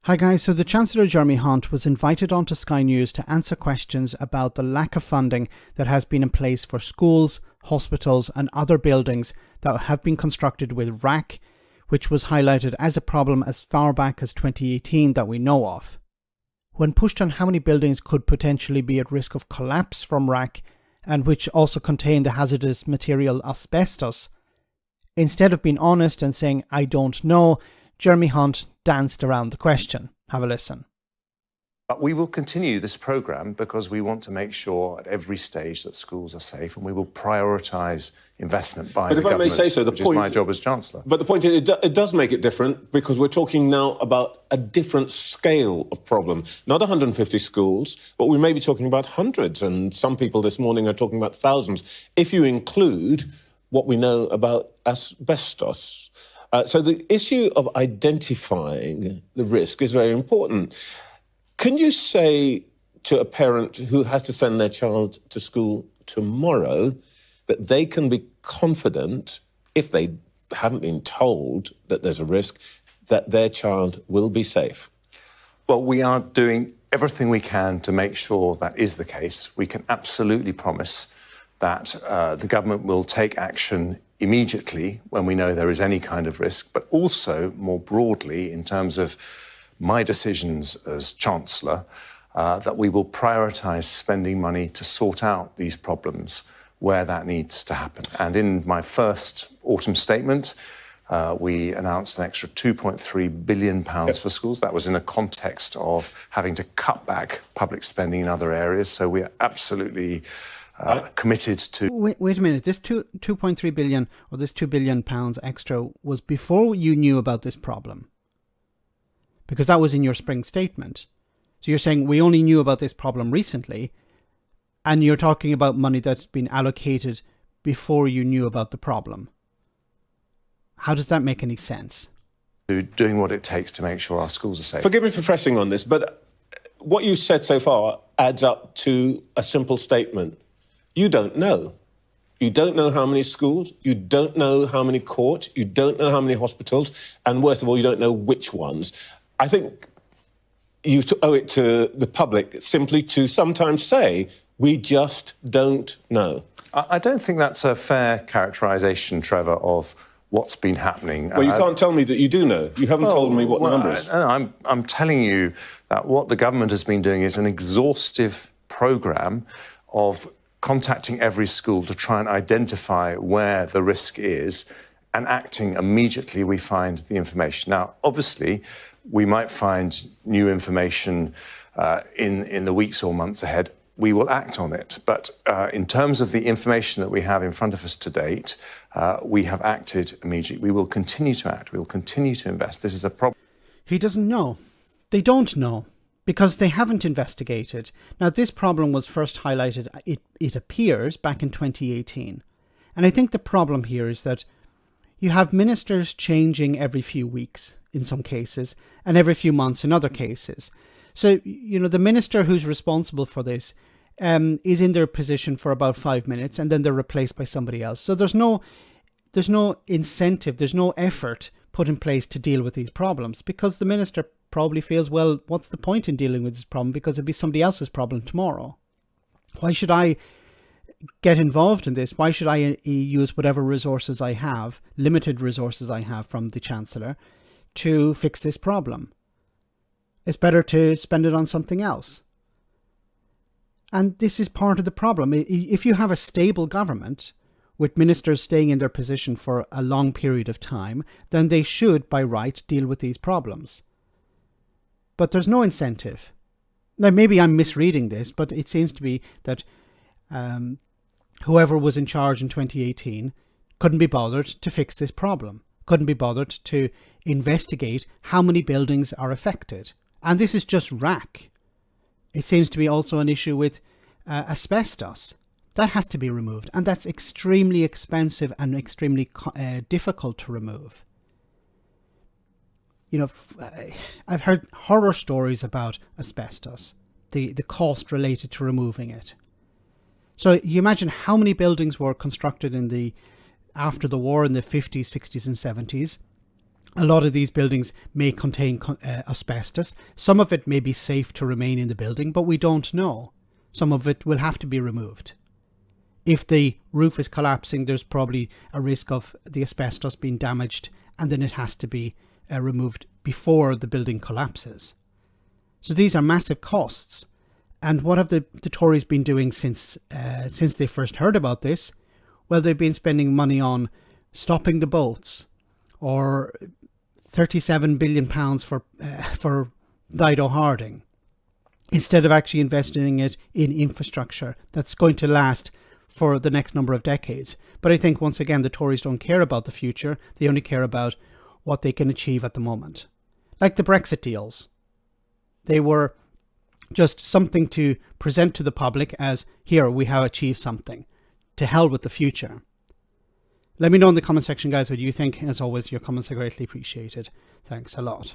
Hi guys, so the Chancellor Jeremy Hunt was invited onto Sky News to answer questions about the lack of funding that has been in place for schools, hospitals and other buildings that have been constructed with RAAC, which was highlighted as a problem as far back as 2018 that we know of. When pushed on how many buildings could potentially be at risk of collapse from RAAC, and which also contain the hazardous material asbestos, instead of being honest and saying, "I don't know," Jeremy Hunt danced around the question. Have a listen. But we will continue this programme because we want to make sure at every stage that schools are safe, and we will prioritise investment by the government, if I may say so, which is my job as Chancellor. But the point is, it does make it different because we're talking now about a different scale of problem. Not 150 schools, but we may be talking about hundreds, and some people this morning are talking about thousands, if you include what we know about asbestos. So the issue of identifying the risk is very important. Can you say to a parent who has to send their child to school tomorrow that they can be confident, if they haven't been told that there's a risk, that their child will be safe? Well, we are doing everything we can to make sure that is the case. We can absolutely promise that the government will take action immediately when we know there is any kind of risk, but also more broadly in terms of my decisions as Chancellor, that we will prioritise spending money to sort out these problems where that needs to happen. And in my first autumn statement, we announced an extra £2.3 billion for schools. That was in a context of having to cut back public spending in other areas. So we are absolutely committed to... Wait a minute, this 2.3 billion or this £2 billion extra was before you knew about this problem? Because that was in your spring statement. So you're saying we only knew about this problem recently, and you're talking about money that's been allocated before you knew about the problem. How does that make any sense? Doing what it takes to make sure our schools are safe. Forgive me for pressing on this, but what you've said so far adds up to a simple statement. You don't know. You don't know how many schools, you don't know how many courts, you don't know how many hospitals, and worst of all, you don't know which ones. I think you owe it to the public simply to sometimes say, we just don't know. I don't think that's a fair characterisation, Trevor, of what's been happening. Well, you can't tell me that you do know. You haven't told me what the number is. I'm telling you that what the government has been doing is an exhaustive programme of contacting every school to try and identify where the risk is and acting immediately we find the information. Now, obviously, we might find new information in the weeks or months ahead. We will act on it. But in terms of the information that we have in front of us to date, we have acted immediately. We will continue to act. We will continue to invest. This is a problem. He doesn't know. They don't know, because they haven't investigated. Now, this problem was first highlighted, it appears, back in 2018. And I think the problem here is that you have ministers changing every few weeks in some cases, and every few months in other cases. So, you know, the minister who's responsible for this is in their position for about 5 minutes, and then they're replaced by somebody else. So there's no incentive, there's no effort put in place to deal with these problems, because the minister probably feels, well, what's the point in dealing with this problem, because it'll be somebody else's problem tomorrow. Why should I get involved in this? Why should I use whatever resources I have, limited resources I have from the Chancellor, to fix this problem? It's better to spend it on something else. And this is part of the problem. If you have a stable government with ministers staying in their position for a long period of time, then they should, by right, deal with these problems. But there's no incentive. Now, maybe I'm misreading this, but it seems to be that whoever was in charge in 2018 couldn't be bothered to fix this problem, couldn't be bothered to investigate how many buildings are affected. And this is just RAAC. It seems to be also an issue with asbestos. That has to be removed, and that's extremely expensive and extremely difficult to remove. You know, I've heard horror stories about asbestos, the cost related to removing it. So you imagine how many buildings were constructed after the war in the 50s, 60s and 70s, A lot of these buildings may contain asbestos. Some of it may be safe to remain in the building, but we don't know. Some of it will have to be removed. If the roof is collapsing, there's probably a risk of the asbestos being damaged, and then it has to be removed before the building collapses. So these are massive costs. And what have the Tories been doing since they first heard about this? Well, they've been spending money on stopping the boats, or £37 billion for Dido Harding, instead of actually investing it in infrastructure that's going to last for the next number of decades. But I think, once again, the Tories don't care about the future. They only care about what they can achieve at the moment. Like the Brexit deals. They were just something to present to the public as, here, we have achieved something. To hell with the future. Let me know in the comment section, guys, what you think. As always, your comments are greatly appreciated. Thanks a lot.